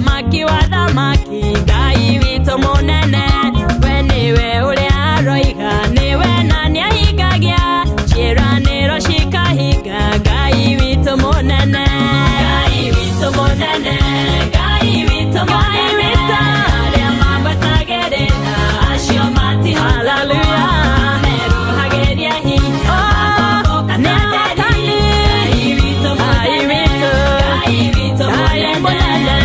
Maki wa thamaki Ngai witũ mũnene we niwe ũrĩa aroiga niwe na nĩahingagia ciĩranĩro cikahinga Ngai witũ mũnene Ngai witũ mũnene Ngai witũ mũnene arĩa mambatagĩrĩra acio matihotaga meruhagĩria hinya Ngai witũ mũnene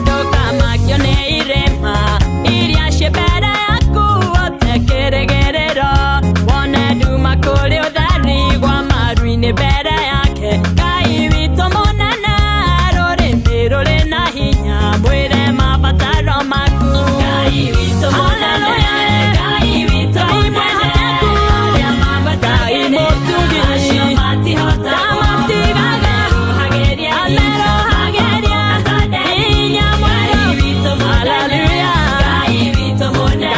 ndũkamakio nĩ irĩma iria ciĩ mbere yaku ũtekĩrĩgĩrĩro wone nduma kũrĩ ũtheri gwa maru-inĩ mbere yake Ngai witũ mũnene rũrĩmĩ rũrĩ na hinya mwĩre mabataro maku Ngai witũ mũnene Ngai witũ mũnene arĩa mambatagĩrĩra acio matihotaga meruhagĩria hinya Ngai witũ mũnene Ngai witũ mũnene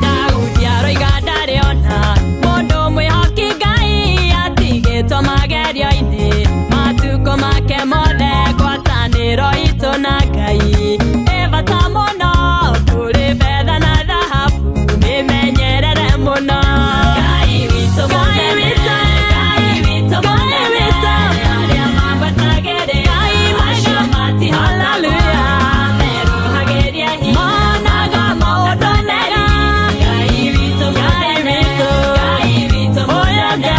Daudi aroiga ndarĩ ona mũndũ mwĩhoki Ngai atigĩtwo magerio-inĩ matukũ make mothe ngwatanĩro itũ na Ngai ĩ bata mũno kũrĩ betha na thahabu mĩmenyerere mũno Ngai witũ mũnene Ngai witũ mũnene arĩa mambatagĩrĩra acio matihotaga meruhagĩria hinya monaga maũndũ mega Ngai witũ mũnene Ngai witũ mũnene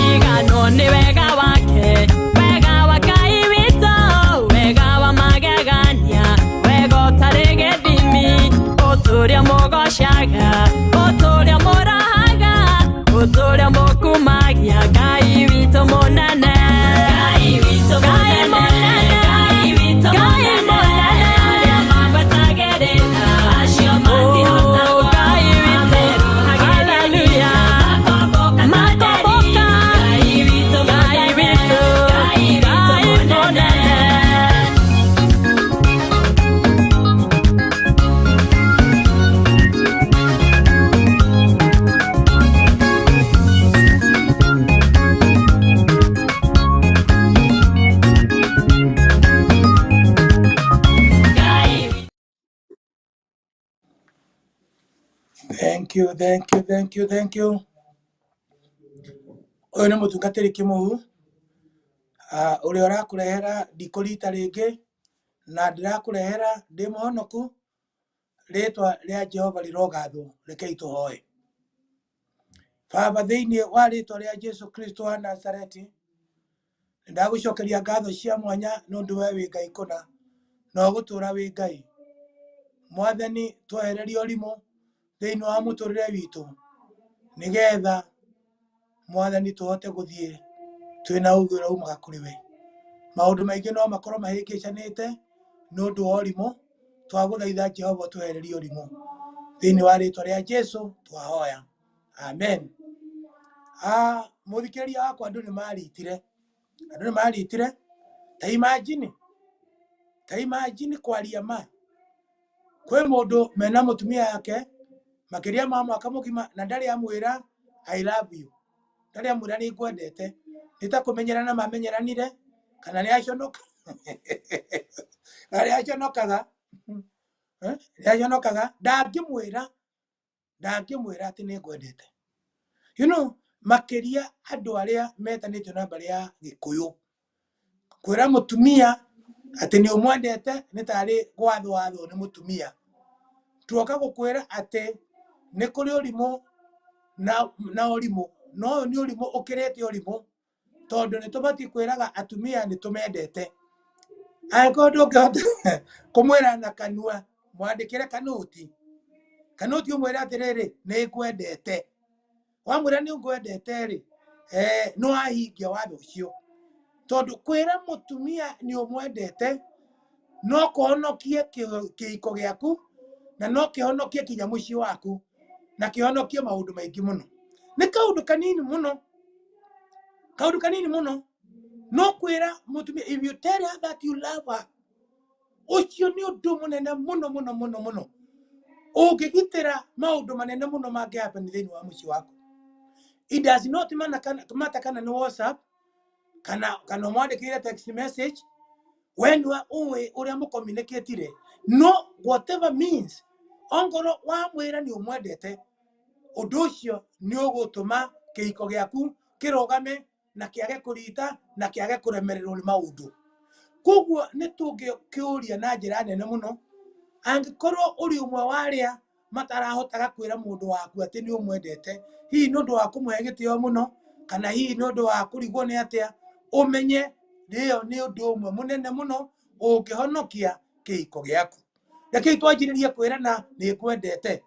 Igano nĩ wega wake wega wa Ngai witũ wega wa magegania wega ũtarĩ gĩthimi ũtũũria mũgocaga ũtũũria mũrahaga ũtũũria mũkumagia Ngai witũ mũnene Ngai witũ mũnene Ngai witũ mũnene arĩa mambatagĩrĩra acio matihotaga meruhagĩria hinya makomboka Ngai witũ mũnene Ngai witũ mũnene Thank you. Ũyũ nĩ mũtungatĩri Kĩmũhu ũrĩa ũrakũrehera ndikũ rita rĩngĩ na ndĩrakũrehera ndĩ mũhonoku rĩtwa rĩa Jehova rĩrogathwo rekei tũhoe Baba thĩinĩ wa rĩtwa rĩa Jesu Kristo wa Nazareti ndagũcokeria ngatho cia mwanya nĩ ũndũ we wĩ Ngai kũna na ũgũtũũra wĩ Ngai Mwathani twehererie ũrimũ thĩinĩ wa mũtũrĩre witũ nĩgetha Mwathani tũhote gũthiĩ twĩna ũgĩ ũrĩa umaga kũrĩ we maũndũ maingĩ no makorwo mahĩngĩcanĩte nĩ ũndũ wa ũrimũ twagũthaitha Jehova twehererie ũrimũ thĩinĩ wa rĩtwa rĩa Jesu twahoya amen mũthikĩrĩria wakwa andũ nĩ maritire ta imagine kwaria ma kwĩ mũndũ mena mũtumia yake makĩria ma mwaka mũgima na ndarĩ amwĩra I love you ndarĩ amwĩra nĩ ngwendete nĩ ta kũmenyerana mamenyeranire kana nĩ aconokaga ndangĩmwĩra atĩ nĩ ngwendete makĩria andũ arĩa metanĩtio na mbarĩ ya Gĩkũyũ kwĩra mũtumia atĩ nĩ ũmwendete nĩ tarĩ gwathwo nĩ mũtumia tuoka gũkwĩra atĩ nĩ kũrĩ ũrimũ na ũrimũ no ũyũ nĩ ũrimũ ũkĩrĩte ũrimũ tondũ nĩ tũbatiĩ kwĩraga atumia nĩ tũmendete angĩkorwo ndũngĩhota kũmwĩra na kanua mwandĩkĩre kanũti ũmwĩra atĩrĩrĩ nĩ ngwendete wamwĩra nĩ ngwendete rĩ no ahingia watho ũcio tondu kwira mutumia ni umwendete no kuhonokie kihiko giaku na no kihonokie kinya muci waku na kihonokia maundu maingi muno ni kaundu kanini muno no kwira mutumia if you tell her that you love her ucio ni undu munene muno ungigitira maundu manene muno mangi happen thiini wa muci wako. It does not matter kana ni WhatsApp kana mwandikire text message when you are uria mu communicate no whatever means ongoro wa mwira ni umwendete undu ucio ni ugutuma kiiko giaku kirogame na kiage kurita na kiage kuremererwo ni maundu. Koguo ni tungikiuria na njira nene muno angikorwo uri umwe waria matarahotaga kwira mundu waku ati ni umwendete hihi nundu wa kumuhe gitio muno kana hihi nundu wa kurigwo ni atia umenye rio ni undu umwe munene muno ungihonokia kiiko giaku. Reke twanjiririe kwirana ni kwendete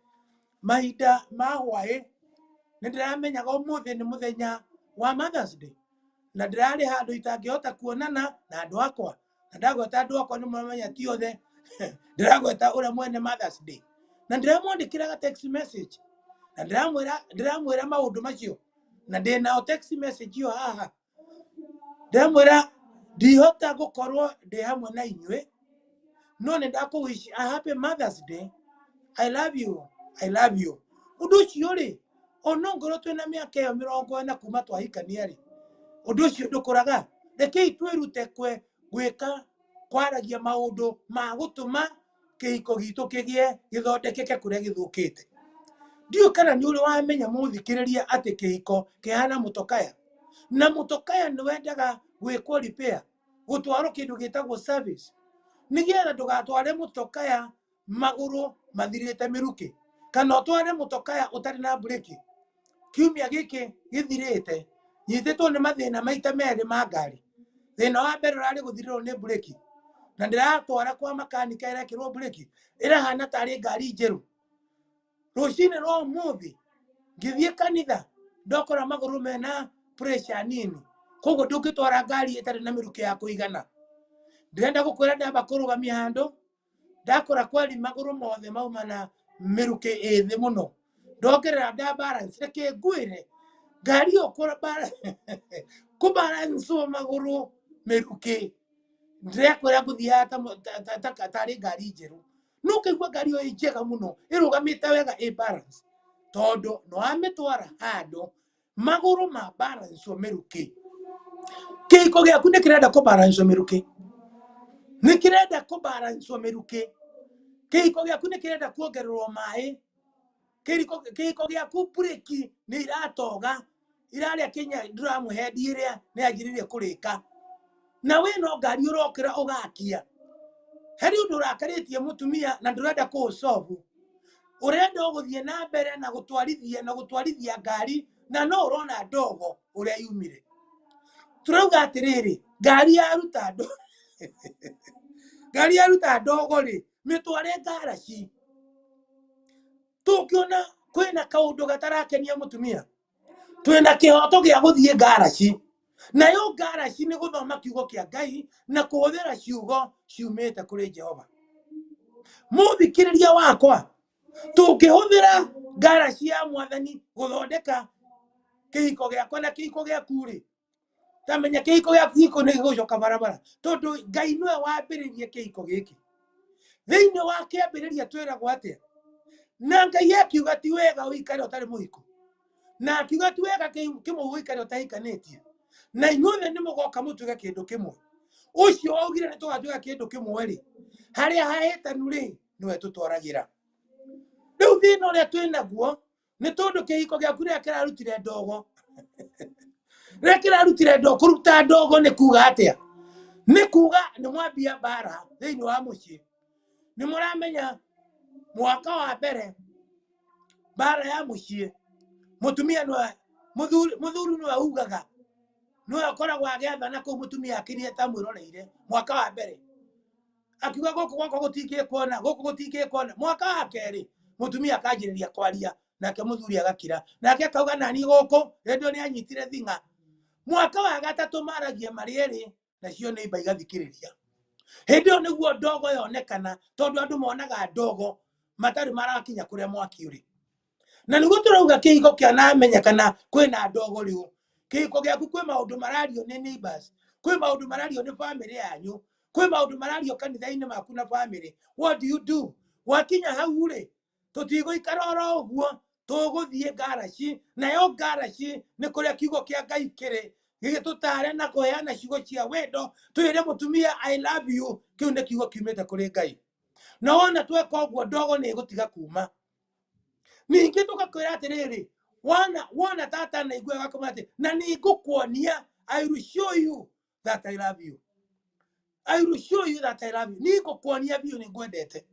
mahinda ma hwaĩ nĩ ndĩramenyaga ũmũthĩ nĩ mũthenya wa Mother's Day na ndĩrarĩ handũ itangĩhota kuonana na andũ akwa na ndagweta andũ akwa nĩ mũramenya ti othe ndĩragweta ũrĩa mwene Mother's Day na ndĩramwandĩkĩra text message na ndĩramwĩra maũndũ macio na ndĩnao text message ĩyo haha ndĩramwĩra ndihota gũkorwo ndĩ hamwe na inyuĩ no nĩ ndakũwish a happy Mother's Day. I love you. Undu ucio ri onongoro twina miaka iyo 40 kuma twahikania ri undu ucio ndukuraga reke twirute gwika kwaragia maundu ma gutuma kiiko gitu kigie githondekeke kuria githukite. Ndio kana ni uri wamenya muthikiriria ati kiiko kihana mutokaya na mutokaya ni wendaga gwikwo repair gutwaro kindu gitagwo service nigetha ndugatware mutokaya maguru mathirite miruki kana utware mutokaya utari na breki kiumia giki githirite nyititwo ni mathina maita meri ma ngari thina wa mbere rari guthirirwo ni breki na ndiratwara kwa makanika irekirwo breki irahana tari ngari njeru rucini rwa muthi ngithie kanitha ndokora maguru mena pressure nini koguo ndungitwara ngari itari na miruki ya kuigana ndenda gukwira ndamba kurugamia handu ndakora kweli maguru mothe maumana miruki ithi muno ndogerera nda balance reke ngwire ngari okora balance ku balance maguru miruki ndirekwira nguthia tari ngari njeru no kaigua ngari yo njega muno irugamite wega i balance tondu no amitwara handu maguru ma balance miruki kiiko giaku ni kirenda ku balance miruki ni kirenda ku balance miruki kiiko giaku ni kirenda kuongererwo mai kiiko giaku breki ni iratoga iraria kinya ndiramuhendi iria ni anjiririe kurika na we no ngari urokira ugakia heri undu urakaritie mutumia na ndurenda ku solve urenda uguthie na mbere na gutwarithia ngari na no urona ndogo uria yumire turauga atiriri ngari yaruta ndogo ri mitware ngaraci tukiona kwina kaundu gatarakenia mutumia twina kihoto gia guthie ngaraci nayo ngaraci ni guthoma kiugo kia Ngai na kuhuthira ciugo ciumite kuri Jehova. Muthikiriria wakwa tukihuthira ngaraci ya mwathani guthondeka kiiko giakwa na kiiko giaku ri tamenya kiiko giaku ni gucoka barabara tondu Ngai niwe wambiririe kiiko giki thiini wa kiambiriria twiragwo atia na Ngai akiuga ti wega uikare utari muhiko na akiuga ti wega kimwe uikare utahikanitie na inyuothe ni mugoka mutuge kindu kimwe ucio augire ni tugatuga kindu kimwe ri haria hahitanu ri niwe tutwaragira riu thina uria twinaguo ni tondu kiiko giaku ria kirarutire ndogo rekirarutire ndogo kuruta ndogo ni kuga atia ni kuga ni mwambia bara thiini wa mucii ni muramenya mwaka wa mbere bara ya mucii mutumia no muthuri no augaga no akoragwo agiathana ku mutumia akirie ta mwiroreire mwaka wa mbere akiuga guku gutingikuona mwaka wa keri mutumia akanjiriria kwaria nake muthuri agakira nake akauga nani guku ndio ni anyitire thinga mwaka wa gatatu maragia marieri nacio ni imba igathikiriria hindio niguo ndogo yonekana tondu andu monaga ndogo matari marakinya kuria mwaki uri na niguo turauga kihiko kia namenya kana kwina ndogo riu kihiko giaku kwi maundu marario ni neighbors kwi maundu marario ni family yanyu kwi maundu marario kanitha-ini maku na family. What do you do? Wakinya hau ri tutiguikara oro uguo tuguthie ngaraci nayo ngaraci ni kuria kiugo kia Ngai kiri gigitutare na kuheana ciugo cia wendo twire mutumia I love you kiu ni kiugo kiumite kuri Ngai na wona tweka uguo ndogo ni igutiga kuma ningi tugakwira atiriri wona tata na igwe gakoma ati na nigukuonia I will show you that I love you. I will show you that I love you. Nigukuonia biu ni ngwendete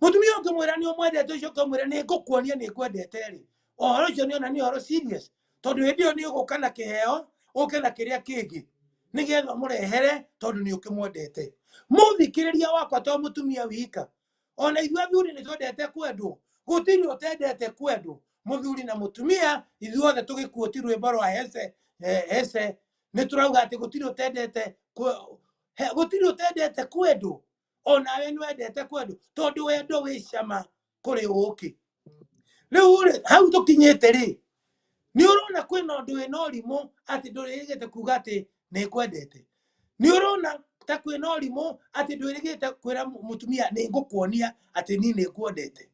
mutumia ukimwira ni umwendete ucio ukamwira ni ngukuonia ni ngwendete ri ohoro ucio ni ona ni ohoro serious tondu hindi iyo ni uguka na kiheo uke na kiria kingi nigetha murehere tondu ni ukimwendete muthikiriria wakwa to mutumia wika ona ithuĩ athuri nĩ twendete kwendwo gũtirĩ ũtendete kwendwo mũthuri na mũtumia ithuothe tũgĩkuoti rwĩmbo rwa hece nĩ tũrauga atĩ gũtirĩ ũtendete kwendwo onawe nĩ wendete kwendwo tondũ wendo wĩ cama kũrĩ ũũkĩ rĩu hau tũkinyĩte rĩ nĩ ũrona kwĩna ũndũ wĩna ũrimũ atĩ ndũrĩgĩte kuga atĩ nĩ kwendete nĩ ũrona ta kwĩna ũrimũ atĩ ndwĩrĩgĩte kwĩra mũtumia nĩ ngũkuonia atĩ niĩ nĩ ngwendete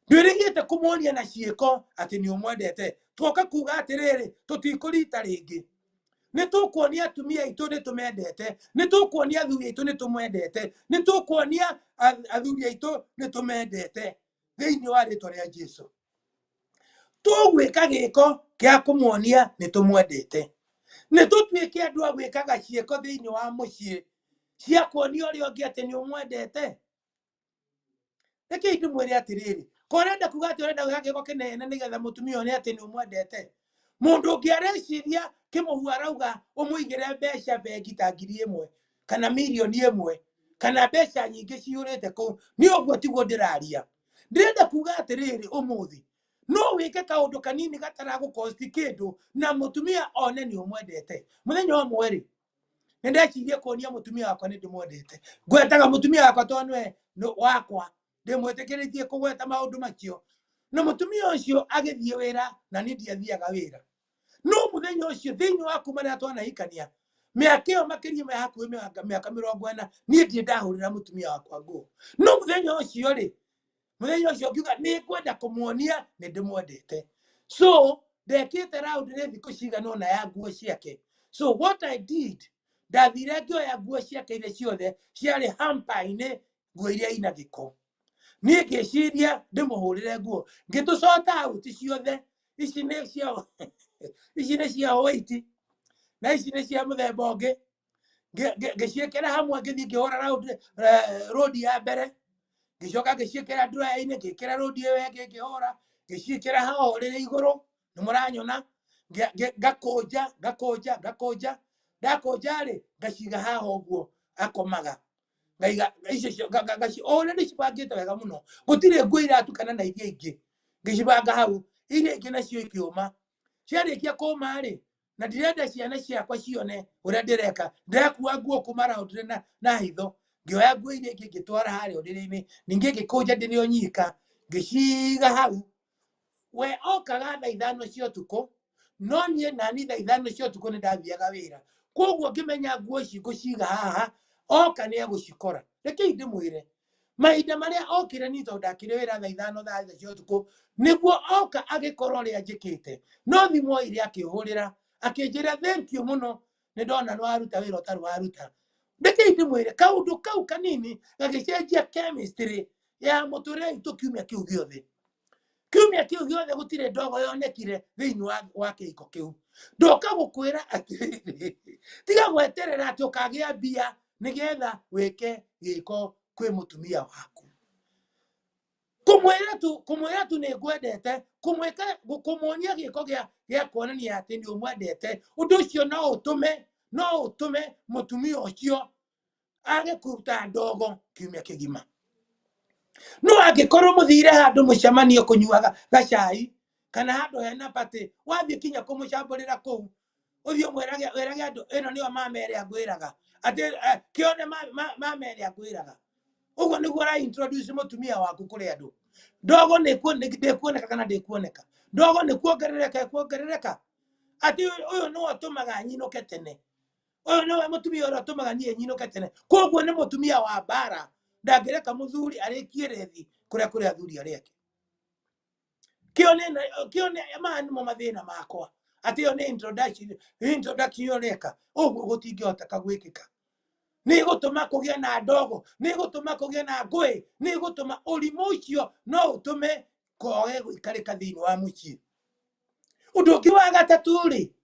ndwĩrĩgĩte kũmuonia na ciĩko atĩ nĩ ũmwendete twoka kuga atĩrĩrĩ tũtikũrita rĩngĩ nĩ tũkuonia atumia aitũ nĩ tũmendete nĩ tũkuonia athuri aitũ nĩ tũmwendete nĩ tũkuonia athuri aitũ nĩ tũmendete thĩinĩ wa rĩtwa rĩa Jesũ tũgwĩka gĩko gĩa kũmuonia nĩ tũmwendete nĩ tũtuĩke andũ a gwĩkaga ciĩko thĩinĩ wa mũciĩ cia kuonia ũrĩa ũngĩ atĩ nĩ ũmwendete rekei ndĩmwĩre atĩrĩrĩ korenda kuga atĩ ũrenda gwĩka gĩko kĩnene nĩgetha mũtumia one atĩ nĩ ũmwendete mũndũ ũngĩ areciria kĩmũhu arauga ũmũigĩre mbeca bengi ta 1,000 kana 1,000,000 kana mbeca nyingĩ ciũrĩte kũu nĩ ũguo tiguo ndĩraria ndĩrenda kuga atĩrĩrĩ ũmũthĩ no wĩke kaũndũ kanini gataragũkosti kĩndũ na mũtumia one nĩ ũmwendete mũthenya ũmwe rĩ nĩ ndecirie kuonia mũtumia wakwa nĩ ndĩmwendete ngwetaga mũtumia wakwa tondũ nĩ wakwa ndĩmwĩtĩkĩrĩtie kũgweta maũndũ macio na mũtumia ũcio agĩthiĩ wĩra na niĩ ndiathiaga wĩra no mũthenya ũcio thĩinĩ wa kuma rĩrĩa twanahikania mĩaka ĩyo makĩria ma hakuhĩ mĩaka 40 niĩ ndiĩ ndahũrĩra mũtumia wakwa nguo no mũthenya ũcio rĩ mũthenya ũcio ngiuga nĩ ngwenda kũmuonia nĩ ndĩmwendete so ndekĩte round nĩ thikũ cigana ũna ya nguo ciake so what I did ndathire ngĩoya nguo ciake iria ciothe ciarĩ hamper-inĩ nguo iria ina gĩko niĩ ngĩciria ndĩmũhũrĩre nguo ngĩtũcota out ciothe ici nĩ cia white na ici nĩ cia mũthemba ũngĩ ngĩciĩkĩra hamwe ngĩthiĩ ngĩhũra road ya mbere ngĩcoka ngĩciĩkĩra dryer-inĩ ngĩkĩra road ĩyo ĩngĩ ngĩhũra ngĩciĩkĩra haha rĩrĩ igũrũ nĩ mũranyona ngakũnja ndakũnja rĩ ngaciga haha ũguo akomaga ngaiga icio ona ndĩcibangĩte wega mũno gũtirĩ nguo iratukana na iria ingĩ ngĩcibanga hau iria ingĩ nacio ikĩũma ciarĩkia kũũma rĩ na ndirenda ciana ciakwa cione ũrĩa ndĩreka ndĩrakua nguo kuma round na hitho ngĩoya nguo iria ingĩ ngĩtwara harĩa ũrĩrĩ-inĩ ningĩ ngĩkũnja ndĩrĩ o nyika ngĩciga hau we okaga thaa 5 cia ũtukũ no niĩ nani thaa 5 cia ũtukũ nĩ ndathiaga wĩra koguo ngĩmenya nguo ici ngũciga haha oka nĩ egũcikora rekei ndĩmwĩre mahinda marĩa okire niĩ tondũ ndakĩrĩ wĩra thaa 5 thaa 6 cia ũtukũ nĩguo oka agĩkora ũrĩa njĩkĩte no thimũ ĩrĩa akĩhũrĩra akĩnjĩra thank you mũno nĩ ndona nĩ waruta wĩra ũtarĩ waruta rekei ndĩmwĩre kaũndũ kau kanini gagĩcenjia chemistry ya mũtũrĩre witũ kiumia kĩu gĩothe gũtirĩ ndogo yonekire thĩinĩ wa kĩhiko kĩu ndoka gũkwĩra atĩrĩrĩ tiga gweterera atĩ ũkagĩa mbia nĩgetha wĩke gĩko kwĩ mũtumia waku kũmwĩra tu nĩ ngwendete kũmuonia gĩko gĩa kuonania atĩ nĩ ũmwendete ũndũ ũcio no ũtũme mũtumia ũcio age kũruta ndogo kiumia kĩgima no angĩkorwo mũthire handũ mũcemanio kũnyuaga gacai kana handũ hena patĩ wathiĩ kinya kũmũcambũrĩra kũu ũthiĩ wĩrage andũ ĩno nĩyo mama ĩrĩa ngwĩraga atĩ kĩone mama ĩrĩa ngwĩraga ũguo nĩguo ũra introduce mũtumia waku kũrĩ andũ Ndogo nikuoneka kana ndikuoneka. Ndogo nikuongerereka. Ati uyu no atumaga nyinoke tene. Uyu no mutumia ora atumaga nie nyinoke tene. Koguo ni mutumia wa bara. Ndangireka muthuri arikie rethi kuria athuri ariake. Kione amani mo mathina makwa. Ati yo ni introduction yoreka. Oguo gutingihota kagwikika. Ni gutuma kugia na ndogo, ni gutuma kugia na ngui, ni gutuma urimu ucio no utume koge guikarika thiini wa mucii. Undu ungi wa gatatu ri,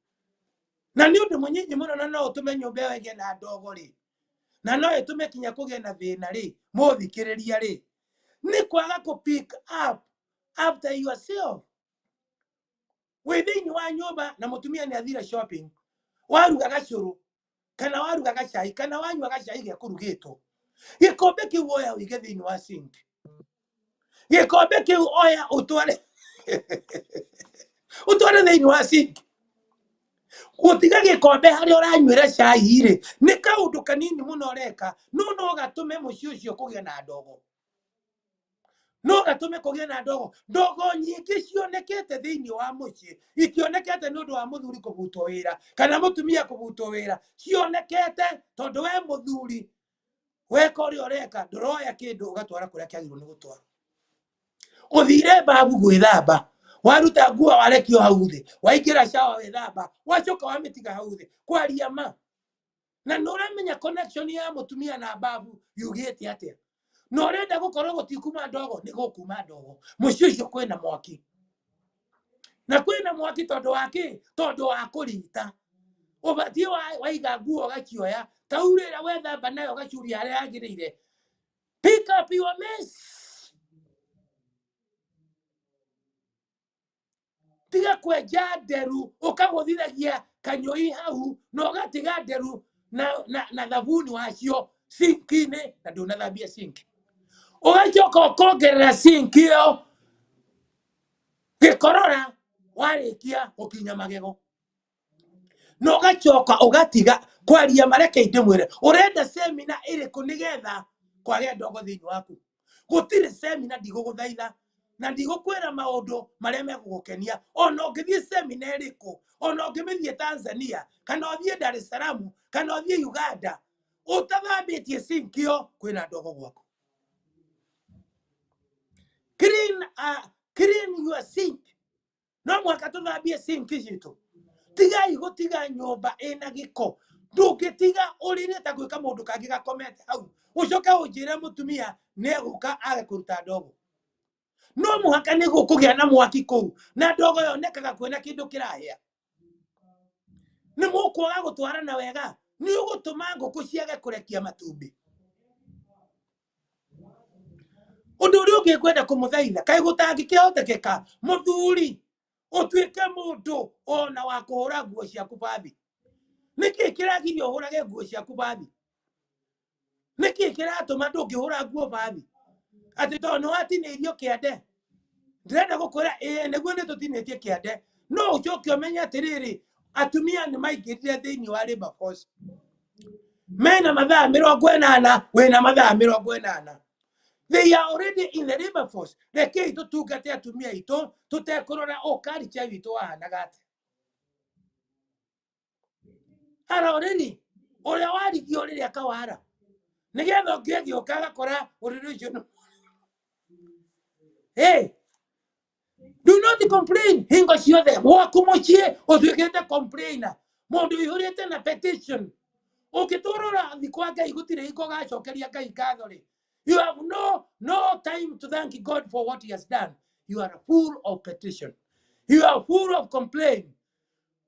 na ni undu munyinyi muno na no utume nyumba iyo igie na ndogo ri, na no itume kinya kugia na thina ri, muthikiriria ri, ni kwaga ku pick up after yourself. Wi thiini wa nyumba na mutumia ni athire shopping, waruga gacuru kana waruga gacai kana wanyua gacai ge kurugitwo, gikombe kiu oya wige thiini wa sink, gikombe kiu oya utware thiini wa sink. Gutiga gikombe hari uranywira cai ri ni kaundu kanini muno reka, no gatume mucii ucio kugia na ndogo, no gatume kugia na ndogo. Ndogo nyingi cionekete thiini wa mucii, itionekete ni undu wa muthuri kuvutwo wira kana mutumia kuvutwo wira, cionekete tondu we muthuri weka uria ureka nduroya kindu ugatwara kuria kiagirwo ni gutwara. Uthire babu gwithamba, waruta nguo warekio hau thi, waingira shawa withamba, wacoka wamitiga hau thi, kwaria ma. Na nuramenya connection ya mutumia na babu yugite atia. No renda gukorwo gutikuma ndogo, ni gukuma ndogo. Mucii ucio kwina mwaki, na kwina mwaki tondu waki, tondu wa kurita. Ubatie waiga nguo gakioya, taurira wethamba nayo gacuria aria agirire. Pick up your mess. Tiga kwenja nderu ukaguthithagia kanyoi hau no gatiga nderu na thabuni wacio sinki-ini na ndunathambia sinki. Ugacoka ukongerera sinki iyo gikorora warikia ukinya magego, no gacoka ugatiga kwaria mareke indimwire urenda semina iriku nigetha kwage ndogo thiini waku. Gutire semina ndiguguthaitha na ndigukwira maundu maria megugukenia. Ona ungithie semina iriku, ona ungimithie Tanzania kana uthie Dar es Salaam kana uthie Uganda, utathambitie sinki iyo kwina ndogo gwaku. Clean your sink. No mwaka tuthambie sinki citu. Tigai gutiga nyumba ina giko. Ndungitiga uririte gwika mundu kangi gakomete hau ucoka unjire mutumia neguka age kuruta ndogo. No muhaka ni gukugia na mwaki kuu na ndogo yonekaga kwina kindu kirahia. Ni mukwaga gutwarana wega, ni ugutuma nguku ciage kurekia matumbi. Undu uri ungikwenda kumuthaitha kai gutangikihotekeka muthuri utuike mundu ona wa kuhura nguo ciaku bathi. Niki kiragirio uhurage nguo ciaku bathi? Niki kiratuma ndungihura nguo bathi? Ati tondu watinirio kiande ndirenda gukwira niguo ni tutinitie kiande. No ucoke umenye atiriri atumia ni maingirire thiini wa labor force, mena mathaa 80 wina mathaa 80. They are already in the labor force. Rekei tutungate atumia itu tutekurora ukaricha witu wahanaga atia. Ara already uria warigio riria kawara nigetha ngethio kagakora uriri ucio. Hey, do not complain. Hingo ciothe gwaku mucii utuikite complainer, mundu ihurite na petition. Ukiturora thikwa Ngai gutire iko gacokeria Ngai ngatho ri, you have no time to thank God for what he has done. You are full of petition, you are full of complaint.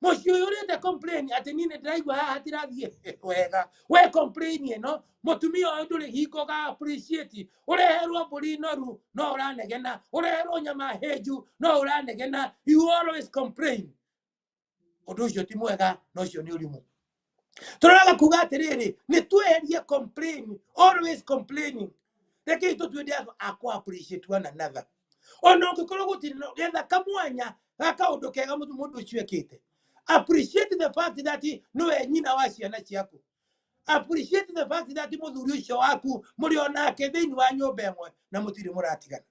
Mucii urite complain ati nini ndiraigua haha tirathie wega. We complain no mutumia uyu nduri hiko ga appreciate. Ureherwo mburi noru no uranegena, ureherwo nyama heju no uranegena. You always complain. Undu ucio ti mwega, no ucio ni urimu. Turaga kuga atiriri ni tweherie complain, always complaining. Rekei tutwende akwa appreciate one another. Ona ungikorwo gutiri no getha kamwanya gaka undu kega mundu ucio ekite. Appreciate the fact that no nyina wa ciana ciaku. Appreciate the fact that muthuri ucio waku muri onake thiini wa nyumba imwe na mutiri muratigana.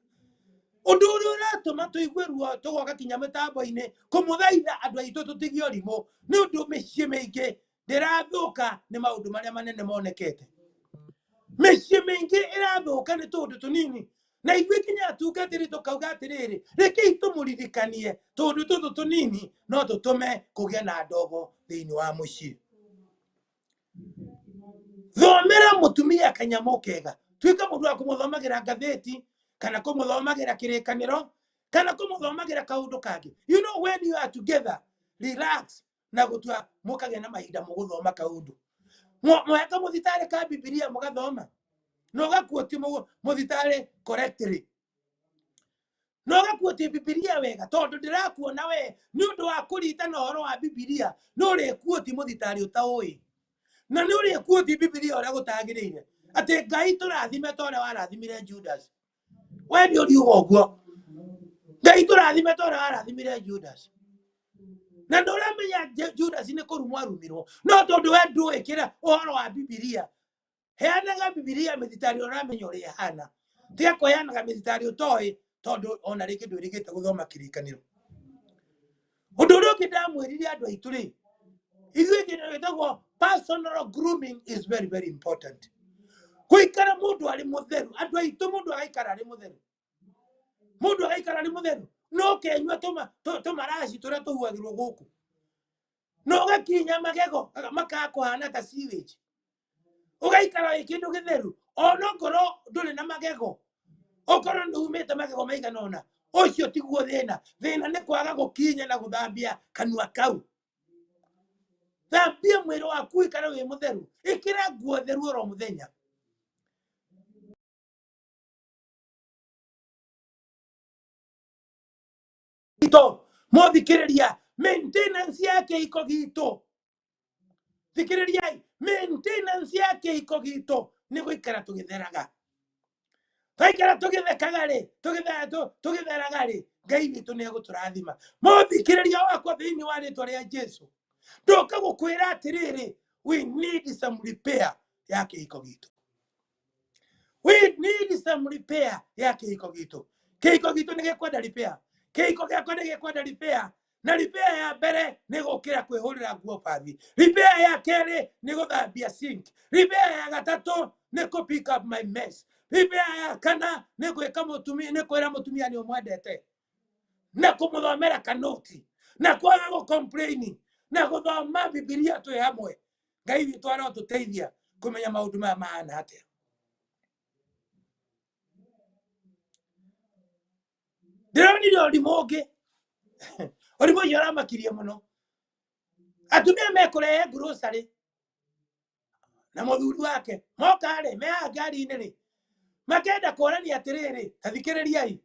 Udurura tomato igweruo togoka kinyameta ine kumuthaitha andu aitu tutigio rimo ni undu micii mingi ndirathuka ni maundu maria manene monekete. Micii mingi irathuka ni tundu tunini na igwe kinya tungatiri tukauga atiriri rekei tumuririkanie tundu tutu tunini no tutume kugia na ndogo thiini wa mucii. Thomera mutumia kanyamu kega twika mundu wa kumuthomagira ngatheti kana kumuthomagira kirikaniro kana kumuthomagira kaundu kangi. You know, when you are together, relax na gutua mukage na mahinda muguthoma kaundu mweka muthitare ka Bibilia mugathoma no gakuoti muthitare correctly no gakuoti Bibilia wega tondu ndirakuona we ni undu wa kurita na horo wa Bibilia no ri kuoti muthitare utaui na ni uri kuoti Bibilia ora gutagirire ati Ngai turathime tore warathimire Judas. We ni uri uguo Ngai turathime tore warathimire Judas na nduramenya Judas ni kurumwa rumirwo no tondu we nduikira uhoro wa Bibilia. Heanaga Bibilia mithitari uramenya uri hana tiga kuheanaga mithitari utoi tondu ona ringi ndwirigite guthoma kirikaniro. Undu uria ungi ndamwirire andu aitu ri ithuĩ kĩndũ gĩtagwo personal grooming is very very important. Kuikara mundu ari mutheru andu aitu mundu agaikara ari mutheru no kenywa tumaraci turia tuhuagirwo guku no gakinya magego makakuhana ta sewage ugaikara wi kindu githeru ona ngoro nduri na magego okoro ndumite magego maigana ona ucio tiguo thina ni kwaga gukinya na guthambia kanua kau. Thambia mwiri waku ikara wi mutheru ikira nguo theru oro muthenya. Muthikiriria maintenance yake iko gitu. Thikiriria maintenance yake iko gitu ni guikara tugitheraga. Twaikara tugithekaga ri tugitheraga ri Ngai witu ni eguturathima. Muthikiriria wakwa thiini wa ritwa ria Jesu ndoka gukwira atiriri we need some repair yake iko gitu. We need some repair yake iko gitu. Keiko gitu ni gekwenda repair. Keiko giakwa ni gekwenda repair. Na repair ya mbere ni gukira kwihurira nguo pathi. Repair ya keri ni guthambia sink. Repair ya gatatu ni ku pick up my mess. Repair ya kana ni gwika mutumia ni kwira mutumia ni umwendete na kumuthomera kanoti na kwaga gucomplain na guthoma Bibilia twi hamwe. Ngai witu arotuteithia kumenya maundu maya mahana atia. Ndironire urimu ungi urimu uyu uramakirie muno. Atumia mekurehe grocery na muthuri wake moka ri meha ngari-ini ri makenda kurania atiriri tathikiririai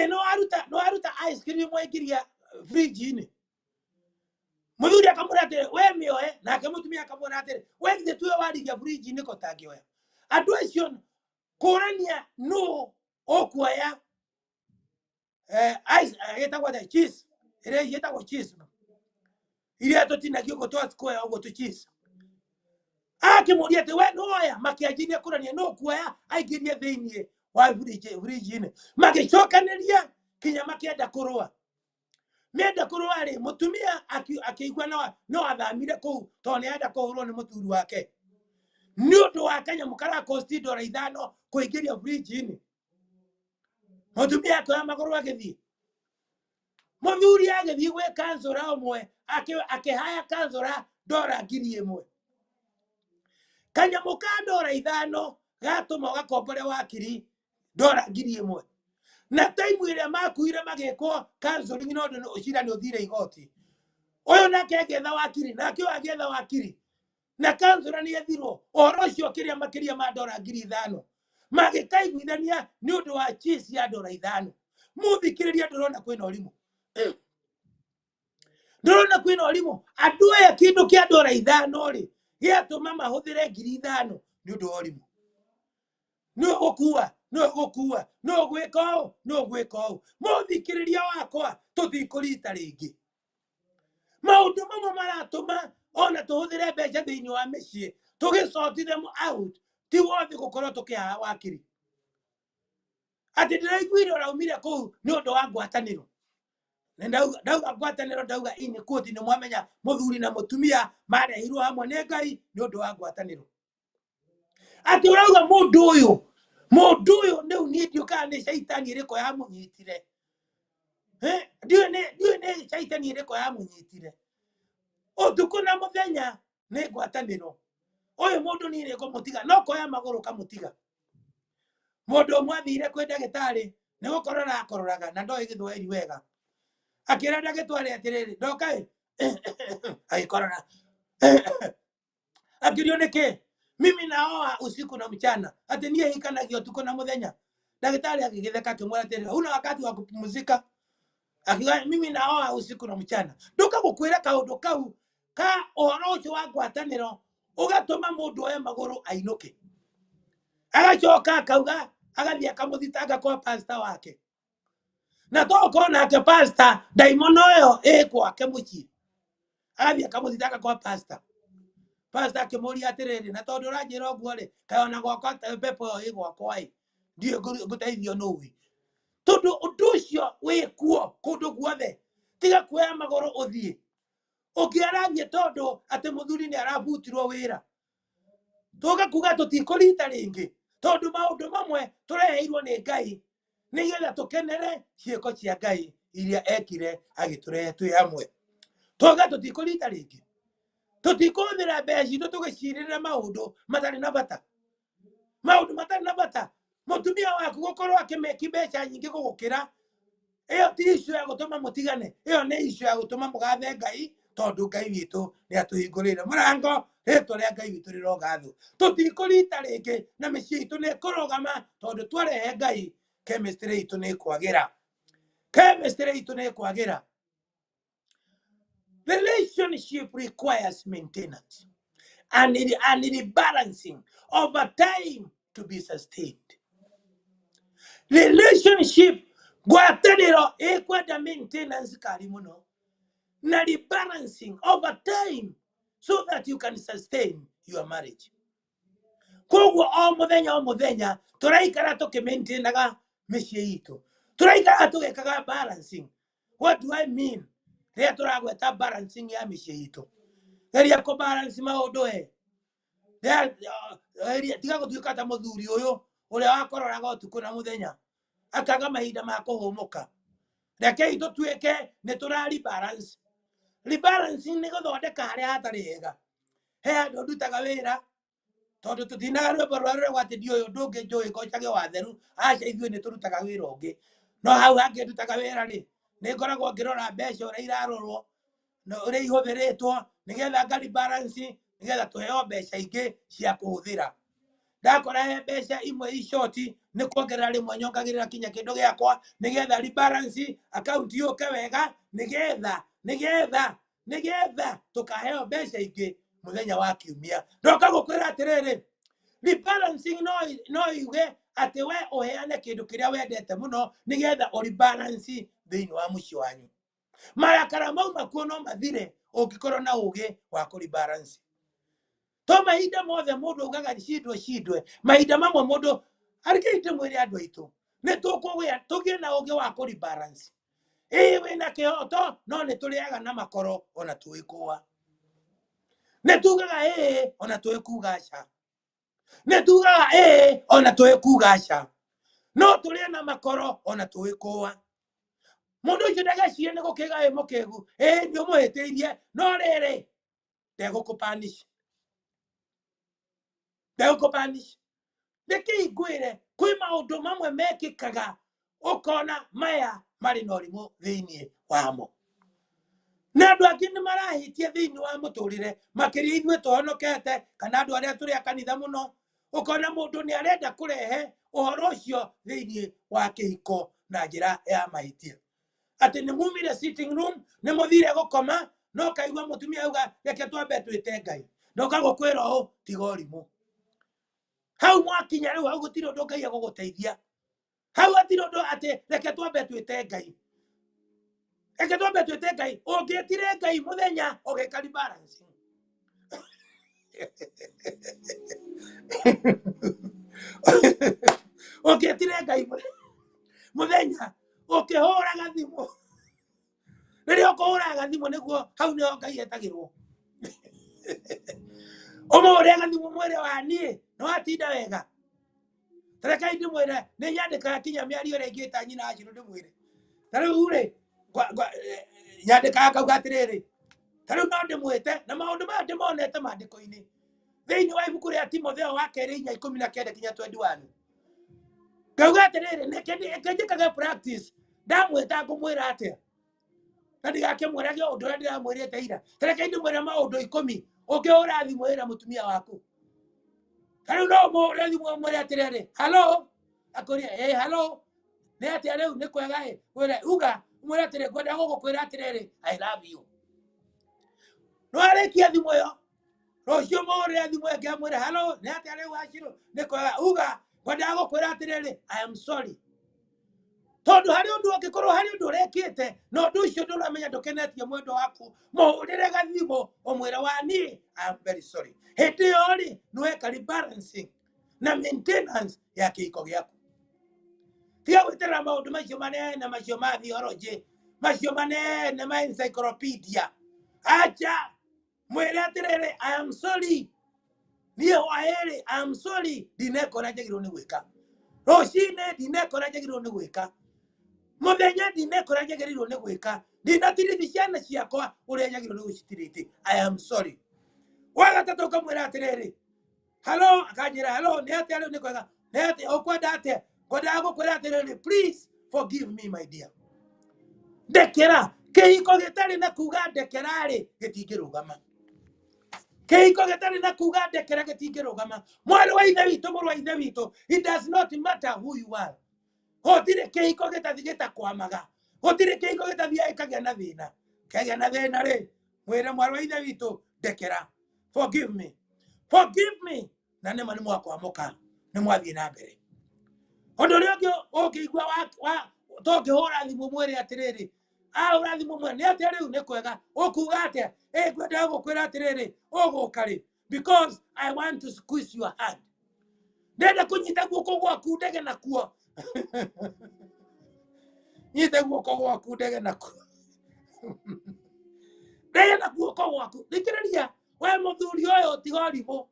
no aruta ice cream mwengiria fridge-ini. Muthuri akamwira atiri we mioe nake mutumia akamwira atiri we githe tuwe warigia fridge-ini ko tangioya. Andu acio kurania no okuoya ice getagwo cheese ire getagwo cheese iria tutinagio go twatikoya ugo tu cheese. Akimuria ati we no oya makianjiria kurania no kuoya aingirie thiini wa fridge-ini magicokanĩria kinya makienda kurua. Menda kurua ri mutumia akigwa no athamire kuu tondu enda kuhurwo ni muthuri wake ni undu wa kanyamu kara cost $5 kuingiria fridge-ini. Mutumia akoya maguru agithii muthuri agithii gwe kansora umwe akihaya kansora $1,000 kanyamu ka $5 gatuma gakombore wakiri $1,000 na time iria makuire magekwo counseling no ndo ucira ni uthire igoti uyu nake agetha wakiri nake agetha wakiri na counselor ni ethirwo oro cio kiria makiria ma $5,000 magikaiguithania ni undu wa cheese ya $5. Muthikiriria ndurona kwina urimu andu aya kindu kia $5 ri giatuma mahuthire $5,000 ni undu wa urimu. No gukua no gwika o muthikiriria wakwa tuthikurita ringi maundu mamwe maratuma ona tuhuthire mbeca thiini wa micii tugisort them out ti wothe gukorwo tukihaha wakiri. ati ndiraiguire uraumire kuu ni undu wa ngwataniro ndauga ngwataniro ndauga ini koti ni mwamenya muthuri na mutumia marehirwo hamwe ni Ngai ni undu wa ngwataniro ati urauga mundu uyu ni unitio kana ni shaitani iriko ya munyitire ndiyo ni shaitani iriko ya munyitire utuku na muthenya ni ngwataniro uyu mundu ni iriko mutiga no koya maguru kamutiga mundu mwathire kwi ndagitari ni gukorora akororaga na ndoi githweri wega akira ndagitari atiriri ndoka agikorora akirio niki mimi naoa usiku na mchana ati nie hikanagia utuku na muthenya ndagitari akigitheka kimwera atiri huna wakati wa kupumzika akiga mimi naoa usiku na mchana ndoka gukwira kaundu kau ka uhoro ucio wa ngwataniro ugatuma mundu oya maguru ainuke agacoka akauga agathii akamuthitanga kwa pastor wake na toko nake pastor daimono yo kwake mucii agathii akamuthitanga kwa pastor akimuria atiriri na tondu uranjira uguo ri kae ona gwakwa pepo yo igwakwa i ndio nguteithio nuwi tondu undu ucio wi kuo kundu guothe tiga kuoya maguru uthii ukiarathie tondu ati muthuri ni arabutirwo wira tuga kuga tutikurita ringi tondu maundu mamwe tureheirwo ni Ngai nigetha tukenere ciiko cia Ngai iria ekire agiturehe twi hamwe tuga tutikurita ringi tutikuthira mbeca itu tugicirira maundu matari na bata mutumia waku gukorwo akimeki mbeca nyingi gugukira iyo ti issue ya gutuma mutigane iyo ni issue ya gutuma mugathe Ngai tondu Ngai witu ni atuhingurire murango ritwa ria Ngai witu rirogatho tutikurita ringi na micii itu ni kurogama tondu twarehe Ngai chemistry itu ni kwagira Relationship requires maintenance and it balancing over time to be sustained. Relationship gwataniro ikwenda maintenance kari muno na rebalancing over time so that you can sustain your marriage. Koguo o muthenya turaikara tukimaintainaga micii itu turaikara tugekaga balancing. What do I mean? Ria turagweta balancing ya micii itu geria ku balance maundu tiga gutuika ta muthuri uyu uria wakororaga utuku na muthenya akaga mahinda ma kuhumuka reke tutuike ni turari balance rebalancing ni guthondeka haria hatari hega he andu ndutaga wira tondu tutinaga rwimbo rwa gwati ndio uyu ndungi njui ngocage watheru aca ithuĩ ni turutaga wira ungi no hau hangi ndutaga wira ri ni ngoragwo ngirora mbeca uria irarorwo na uria ihuthiritwo nigetha ngari balance nigetha tuheo mbeca ingi cia kuhuthira ndakora he mbeca imwe ishoti ni kuongerera rimwe nyongagirira kinya kindu giakwa nigetha rebalance account yuke wega nigetha tukaheo mbeca ingi muthenya wa kiumia ndoka gukwira atiriri rebalancing no yuge ati we uheane kindu kiria wendete muno nigetha urebalance thiini wa mucii wanyu marakara mau makuo no mathire ungikorwo na ugi wa kurebalance to mahinda mothe mundu ugaga cindwe mahinda mamwe mundu arikite mwiri andu aitu ni tugie na ugi wa kurebalance wina kihoto no ni turiaga na makoro ona tuikua ni tugaga ona tuikuga ca ni tugaga ona tuikuga ca no turia na makoro ona tuikua mundu ucio ndagacie ni gukiga mukigu ni umuhitiirie no riri ndegukupanish reke ngwire kwi maundu mamwe mekikaga ukona maya mari na urimu thiini wamo na andu angi ni marahitie thiini wa muturire makiria ithuĩ tuhonokete kana andu aria turi a kanitha muno ukona mundu ni arenda kurehe uhoro ucio thiini wa kihiko na njira ya mahitia ati ni mumire sitting room ni muthire gukoma no kaigua mutumia auga reke twambe twite Ngai ndoka gukwira o tiga urimu hau mwakinya riu hau gutiri undu Ngai aguguteithia hau atiri undu ati reke twambe twite Ngai ungitire Ngai muthenya ugikari balance ungitire Ngai muthenya ukihuraga thimu riria ukuhuraga thimu niguo hau niho Ngai etagirwo umuhuraga thimu mwire wani no atinda wega tareka ndi mwire ni nyandika kinya miario ringi ta nyina aciru ndi mwire tariu ri nyandika kauga atiriri tariu no ndimwite na maundu maya ndimonete mandiko-ini thiini wa ibuku ria Timotheo wa keri 19 kinya 21 kauga atiriri nikendikage practice ndamwita ngumwira atia na ndigakimwirage undu uria ndiramwirite ira tareke ndi mwira maundu 10 ukihura thimu ira mutumia waku tariu no muhura thimu mwire atiriri hello akuria hello ni atia riu ni kwega wira uga mwira atiriri ngwenda gugukwira atiriri I love you no arikia thimu yo rocio muhura thimu ingi amwira hello ni atia riu aciru ni kwega uga ngwenda gukwira atiriri I am sorry tondu hari undu ungikorwo hari undu urekite no undu ucio nduramenya ndukenetie mwendo waku muhurire gathimu umwire wani I am very sorry hindi yo ri niweka rebalancing na maintenance ya kiiko giaku tiga gwitera maundu macio manene macio ma theology macio manene ma encyclopedia acha mwire atiriri I am sorry niĩ waĩrĩ I am sorry ndinekora njagĩrĩirwo nĩ gwĩka rũcinĩ ndinekora njagĩrĩirwo nĩ gwĩka muthenya ndinekora njagĩrĩirwo nĩ gwĩka ndinatirithi ciana ciakwa ũrĩa njagĩrĩirwo nĩ gũcitiriti I am sorry wagatatũ ũkamwĩra atĩrĩrĩ hello akanjĩra hello nĩ atĩa rĩu nĩ kwega nĩ atĩa ũkwenda atĩa ngwendaga gũkwĩra atĩrĩrĩ please forgive me my dear ndekera kĩhiko gĩtarĩ na kuga ndekera-rĩ gĩtingĩrũgama kĩhiko gĩtarĩ na kuga ndekera gĩtingĩrũgama mwarĩ wa ithe witũ mũrũ wa ithe witũ it does not matter who you are gũtirĩ kĩhiko gĩtathi gĩtakwamaga gũtirĩ kĩhiko gĩtathiaga gĩkagĩa na thĩna kĩagĩa na thĩna-rĩ mwĩre mwarĩ wa ithe witũ ndekera forgive me na nĩma nĩ mwakwamũka nĩ mwathiĩ na mbere ũndũ ũrĩa ũngĩ ũngĩigua tũngĩhũra thimũ mwĩre atĩrĩrĩ ahũra thimũ mwĩre nĩ atĩa rĩu nĩ kwega ũkuga atĩa ngwendaga gũkwĩra atĩrĩrĩ ũgũka rĩ because I want to squeeze your hand ndenda kũnyita guoko gwaku ndege nakuo nyita guoko gwaku ndege nakuo ndege na guoko gwaku thikĩrĩria we mũthuri ũyũ tiga ũrimũ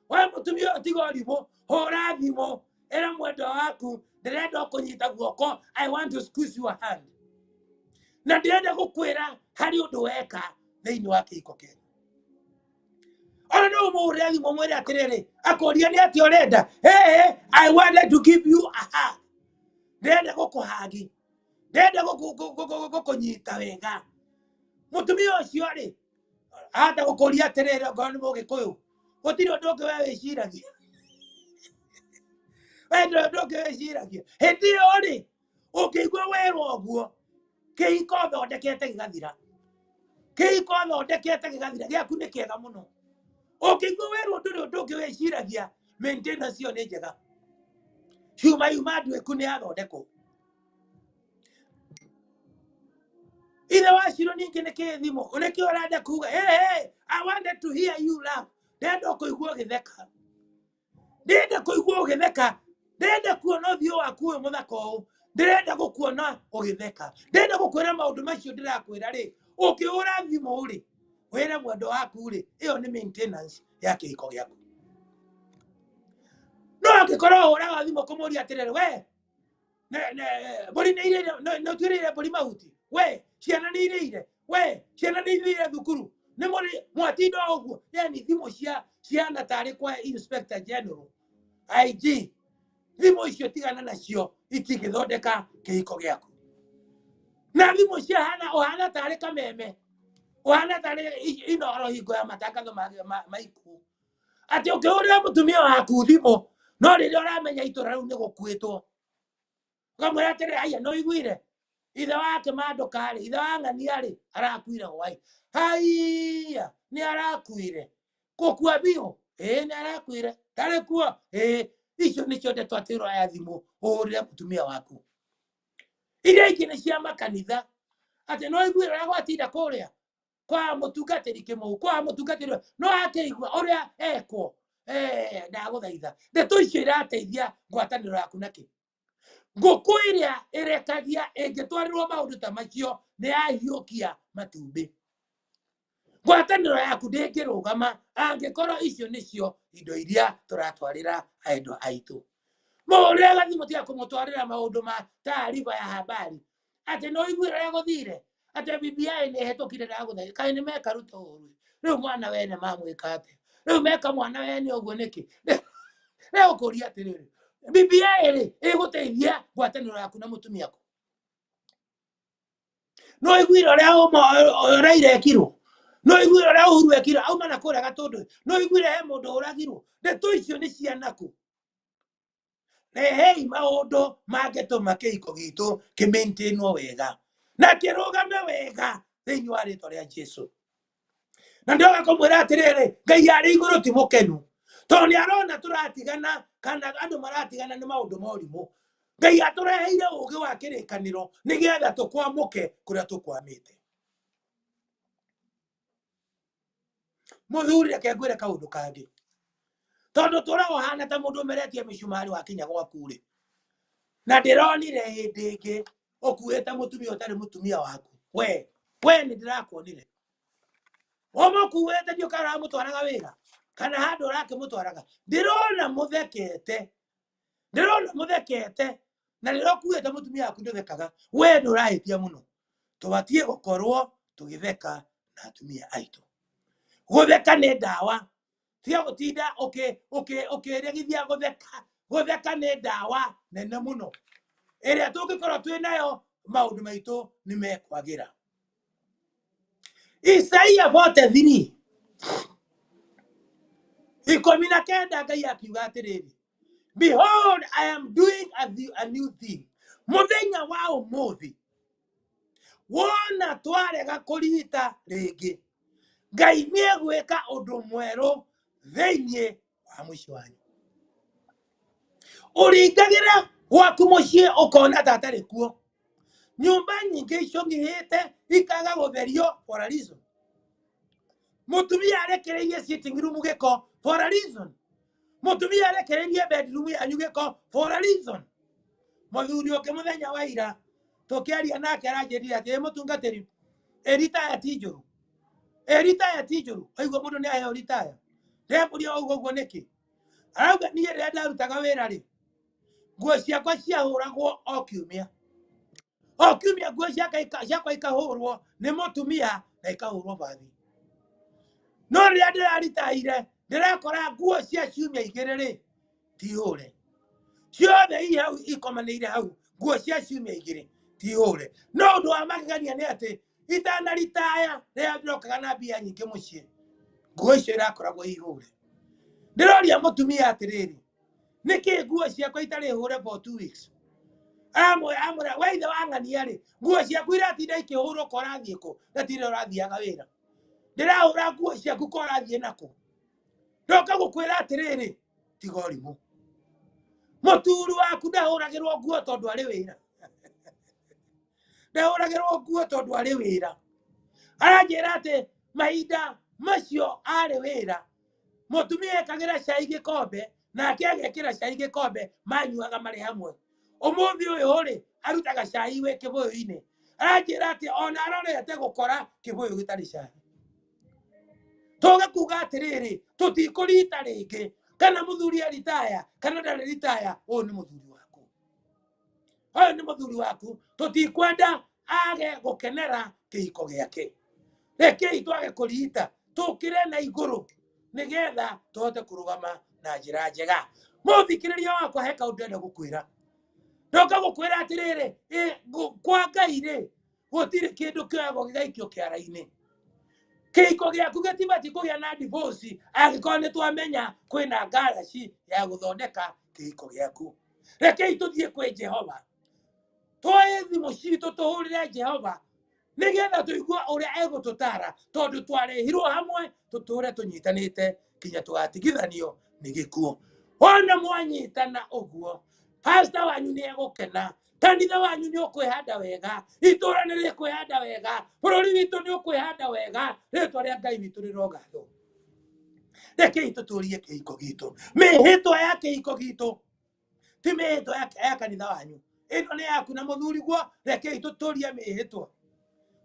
we mũtumia ũyũ tiga ũrimũ hũra thimũ ĩra mwendwa waku ndĩrenda kũnyita guoko I want to squeeze your hand na ndĩrenda gũkwĩra harĩ ũndũ weka thĩinĩ wa kĩhiko kĩu ona no mũhũrĩre thimũ mwĩre atĩrĩrĩ akũria nĩ atĩa ũrenda I wanted to give you a hug ndĩrenda gũkũhagi ndĩrenda gũkũnyita wega mũtumia ũcio rĩ ahota gũkũria atĩrĩrĩ okorwo nĩ mũgĩkũyũ gũtirĩ ũndũ ũngĩ we wĩciragia we ndũrĩ ũndũ ũngĩ wĩciragia hĩndĩ ĩyo rĩ ũngĩigua werwo ũguo kĩhiko thondekete gĩgathira gĩaku nĩ kĩega mũno ũngĩigua werwo ndũrĩ ũndũ ũngĩ wĩciragia maintenance ĩyo nĩ njega ciuma andũ eku nĩ athondekwo ithe wa Shiro ningĩ nĩ kĩ thimũ ũrĩkĩ ũrenda kuga I wanted to hear you laugh ndenda kũigua ũgĩtheka ndenda kuona ũthiũ waku ũyũ mũthaka ũũ ndĩrenda gũkuona ũgĩtheka ndenda gũkwĩra maũndũ macio ndĩrakwĩra rĩ ũkĩhũra thimũ rĩ wĩre mwendwa waku rĩ ĩyo nĩ maintenance ya kĩhiko gĩaku no angĩkorwo ũhũraga thimũ kũmũria atĩrĩrĩ we mbũri nĩ irĩire nĩũtuĩrĩire mbũri mahuti we ciana nĩ irĩire thukuru nĩ mũrĩ mwatinda ũguo yani thimũ ciana tarĩ kwa Inspector General IG thimũ icio tigana nacio itingĩthondeka kĩhiko gĩaku na thimũ ũhana tarĩ kameme ũhana tarĩ inoro hingo ya matangatho ma ikuũ atĩ ũkĩhũrĩra mũtumia waku thimũ no rĩrĩa ũramenya itũra rĩu nĩ gũkuĩtwo ũkamwĩra atĩrĩ aya no iguire ithe wake mandũka rĩ ithe wa ng'ania rĩ arakuire hwaĩ haiya nĩ arakuire gũkua biũ nĩ arakuire tarĩ kuo icio nĩcio ndeto atĩ ũroya thimũ ũhũrĩre mũtumia waku iria ingĩ nĩ cia makanitha atĩ no iguire ũrĩa gwatinda kũrĩa kwa mũtungatĩri kĩmũu kwa mũtungatĩri no akĩigua ũrĩa ekwo ndagũthaitha ndeto icio irateithia ngwatanĩro yaku nakĩ ngũkũ ĩrĩa ĩrekagia ĩngĩtwarĩrwo maũndũ ta macio nĩ yahiũkia matumbĩ. Ngwatanĩro yaku ndĩngĩrũgama angĩkorwo icio nĩcio indo iria tũratwarĩra endwa aitũ. Mũhũrĩre gathimũ tiga kũmũtwarĩra maũndũ ma taariba ya habari atĩ no iguĩra ũrĩa gũthire atĩ BBI nĩ ĩhetũkire ndagũthaitha kaĩ nĩ meka ruto ũru rĩu mwana wene mamwĩka atĩa rĩu meka mwana wene ũguo nĩkĩ rĩu ũkũria atĩrĩrĩ BBI rĩ ĩgũteithia ngwatanĩro yaku na mũtumia aku. No iguĩra ũrĩa Raila ekirwo, no iguĩra ũrĩa Uhuru ekirwo auma na kũrĩa Gatũndũ, no iguĩra he mũndũ ũragirwo. Ndeto icio nĩ cia naku. Rehei maũndũ mangĩtũma kĩhiko gitũ kĩ-maintainwo wega na kĩrũgame wega thĩinĩ wa rĩtwa rĩa Jesũ. Na ndio gakomwĩra atĩrĩrĩ Ngai arĩ igũrũ ti mũkenu tondũ nĩ arona tũratigana kana andũ maratigana nĩ maũndũ ma ũrimũ. Ngai atũreheire ũũgĩ wa kĩrĩkanĩro nĩgetha tũkwamũke kũrĩa tũkwamĩte. Mũthuri reke ngwĩre kaũndũ kangĩ tondũ tũrago hana ta mũndũ ũmeretie mĩcumarĩ wakinya gwaku rĩ na ndĩronire hĩndĩ ĩngĩ ũkuĩte mũtumia ũtarĩ mũtumia waku. We nĩ ndĩrakuonire ũmũkuĩte ndiũkara mũtwaraga wĩra kana handũ ũrakĩmũtwaraga. Ndĩrona mũthekete na rĩrĩa ũkuĩte mũtumia waku ndũthekaga. We nĩ ũrahĩtia mũno. Tũbatiĩ gũkorwo tũgĩtheka na atumia aitũ. Gũtheka nĩ ndawa tiga gũtinda ũkĩregithia gũtheka. Gũtheka nĩ ndawa nene mũno ĩrĩa tũngĩkorwo twĩ nayo maũndũ maitũ nĩ mekwagĩra. Isaia 43 19 Ngai akiuga atĩrĩrĩ Behold, I am doing a new thing. Mũthenya wa ũmũthĩ wona twarega kũrigita rĩngĩ Ngai nĩ egwĩka ũndũ mwerũ thĩinĩ wa mũciĩ wanyu. Ũringagĩra gwaku mũciĩ ũkona ta atarĩ kuo. Nyũmba nyingĩ icũngĩrĩte ikaga gũtherio for a reason. Mũtumia arekereirie sitting room gĩko for a reason. Mũtumia arekereirie bedroom yanyu gĩko for a reason. Mũthuri ũngĩ mũthenya wa ira tũkĩaria nake aranjĩrire atĩ mũtungatĩri eritaya ti njũru. Eritaya ti njũru. Aigua mũndũ nĩ aheo ritaya. Ndemũria ũguo nĩkĩ? Arauga niĩ rĩrĩa ndarutaga wĩra rĩ nguo ciakwa ciahũragwo o kiumia. O kiumia nguo ciakwa ikahũrwo nĩ mũtumia na ikahũrwo bathi. No rĩrĩa ndĩraritaire ndĩrakora nguo cia ciumia igĩrĩ rĩ ti hũre. Ciothe ihau ikomanĩire hau nguo cia ciumia igĩrĩ ti hũre. No ũndũ wa magegania nĩ atĩ itanaritaya rĩrĩa ndĩrokaga na mbia nyingĩ mũciĩ nguo icio irakoragwo ihũre. Ndĩroria mũtumia atĩrĩrĩ nĩkĩ nguo ciakwa itarĩ hũre for 2 weeks? Amũra we ithe wa ng'ania rĩ nguo ciaku iratinda ikĩhũrwo ko ũrathiĩ kũ na ti rĩrĩa ũrathiaga wĩra. Ndĩrahũra nguo ciaku ko ũrathiĩ nakũ. Ndoka gũkwĩra atĩrĩrĩ tiga ũrimũ. Mũturi waku ndahũragĩrwo nguo tondũ arĩ wĩra. Ndahũragĩrwo nguo tondũ arĩ wĩra. Aranjĩra atĩ mahinda macio arĩ wĩra mũtumia ekagĩra cai gĩkombe nake agekĩra cai gĩkombe manyuaga marĩ hamwe. Ũmũthĩ ũyũ rĩ arutaga cai wĩ kĩbũyũ-inĩ. Aranjĩra atĩ ona arorete gũkora kĩbũyũ gĩtarĩ cai. Tũge kuga atĩrĩrĩ tũtikũrita rĩngĩ kana mũthuri eritaya kana ndarĩ ritaya. Ũyũ nĩ mũthuri waku. Ũyũ nĩ mũthuri waku. Tũtikwenda age gũkenera kĩhiko gĩake. Rekei twage kũrigita tũkĩre na igũrũ nĩgetha tũhote kũrũgama na njĩra njega. Mũthikĩrĩria wakwa he kaũndũ ndĩrenda gũkwĩra. Ndoka gũkwĩra atĩrĩrĩ kwa Ngai rĩ gũtirĩ kĩndũ kĩoyagwo gĩgaikio kĩara-inĩ. Kĩhiko gĩaku gĩtibatiĩ kũgĩa na divorce angĩkorwo nĩ twamenya kwĩna ngaraci ya gũthondeka kĩhiko gĩaku. Rekei tũthiĩ kwĩ Jehova. Twoe thimũ citũ tũhũrĩre Jehova nĩgetha tũigue ũrĩa egũtũtara tondũ twarĩhirwo hamwe tũtũre tũnyitanĩte kinya tũgatigithanio nĩ gĩkuũ. Wona mwanyitana ũguo pastor wanyu nĩ egũkena. Kanitha wanyu nĩ ũkwĩhanda wega. Itũra nĩ rĩkwĩhanda wega. Bũrũri witũ nĩ ũkwĩhanda wega. Rĩtwa rĩa Ngai witũ rĩrogathwo. Rekei tũtũrie kĩhiko gitũ. Mĩhĩtwa ya kĩhiko gitũ ti mĩhĩtwa ya kanitha wanyu. ino ni yaku na muthuri guo reke ituturia mihitwa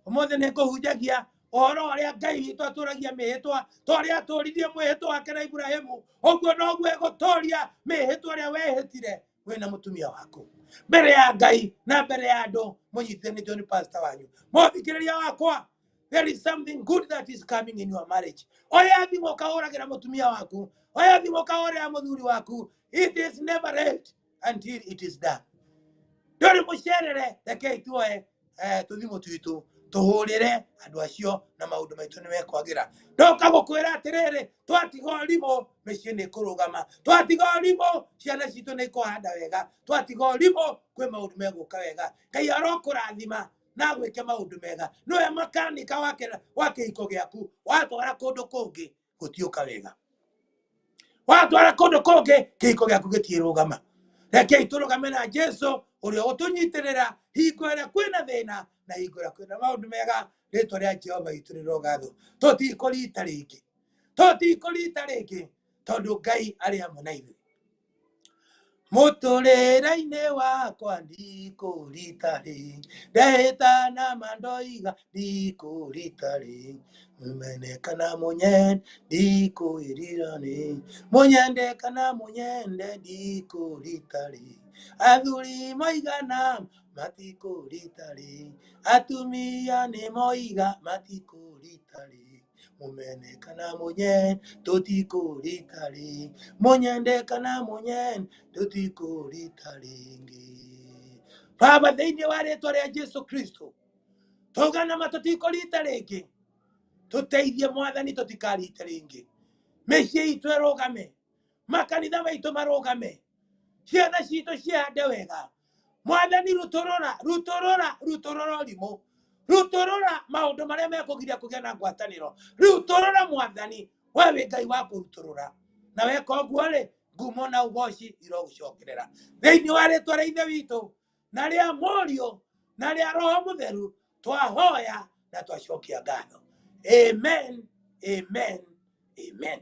umothe ne kuhujagia oro aria Ngai witũ atũragia mĩhĩtwa tũrĩa atũririe mwĩhĩtwa wake na Ibrahimu ũguo noguo egũtũria mĩhĩtwa ĩrĩa wehĩtire wĩna mũtumia waku mbere ya Ngai na mbere ya andũ mũnyitithanĩtio nĩ pastor wanyu. Mũthikĩrĩria wakwa, there is something good that is coming in your marriage. Oya thimo kahũragĩra mũtumia waku, oya thimo kahũrĩra mũthuri waku. It is never late until it is done. Ndũrĩ mũcerere, rekei tuoe tũthimo twitũ tuhurire andu acio na maundu maitu ni mekwagira. Ndoka gukwira atiriri, twatiga ũrimũ mĩciĩ nĩ kũrũgama, twatiga ũrimũ ciana citũ nĩ ikuhanda wega, twatiga ũrimũ kwĩ maundu megũka wega. Ngai arokũrathima na gwĩke maundu mega. Nĩwe makanika wa kĩhiko gĩaku, watwara kũndũ kũngĩ gũtiũka wega, watwara kũndũ kũngĩ kĩhiko gĩaku gĩtirũgama. Rekei tũrũgame na Jesu ũrĩa ũtũnyitĩrĩra hingo ĩrĩa kwĩna thĩna na hingo ĩrĩa kwĩna maũndũ mega. Rĩtwa rĩa Jehova witũ rĩrogaathwo. Tũtikũrita rĩngĩ, tũtikũrita rĩngĩ tondũ Ngai arĩ hamwe na ithuĩ. Mũtũrĩre-inĩ wakwa ndikũrita rĩngĩ, ndehĩta na mandoiga ndikũrita rĩngĩ, mũmene kana mũnyende ndikũĩrira rĩngĩ, mũnyende kana mũnyende ndikũrita rĩngĩ, athuri moigana matikũrita rĩngĩ, atumia nĩ moiga matikũrita rĩngĩ, mũmene kana mũnyende tũtikũrita rĩngĩ, mũnyende kana mũnyende tũtikũrita rĩngĩ. Baba, thĩinĩ wa rĩtwa rĩa Jesu Kristo, tũganama tũtikũrita rĩngĩ, tũteithie Mwathani tũtikarite rĩngĩ. Mĩciĩ itũ ĩrũgame, makanitha maitũ marũgame, ciana citũ cihande wega. Mwathani rutũrũra ũrimũ, rutũrũra maũndũ marĩa mekũgiria kũgĩa na ngwatanĩro, rutũrũra Mwathani, we wĩ Ngai wa kũrutũrũra, na weka ũguo-rĩ ngumo na ũgooci irogũcokerera. Thĩinĩ wa rĩtwa rĩa Ithe witũ na rĩa Mũriũ na rĩa Roho Mũtheru twahoya na twacokia ngatho. Amen, amen, amen.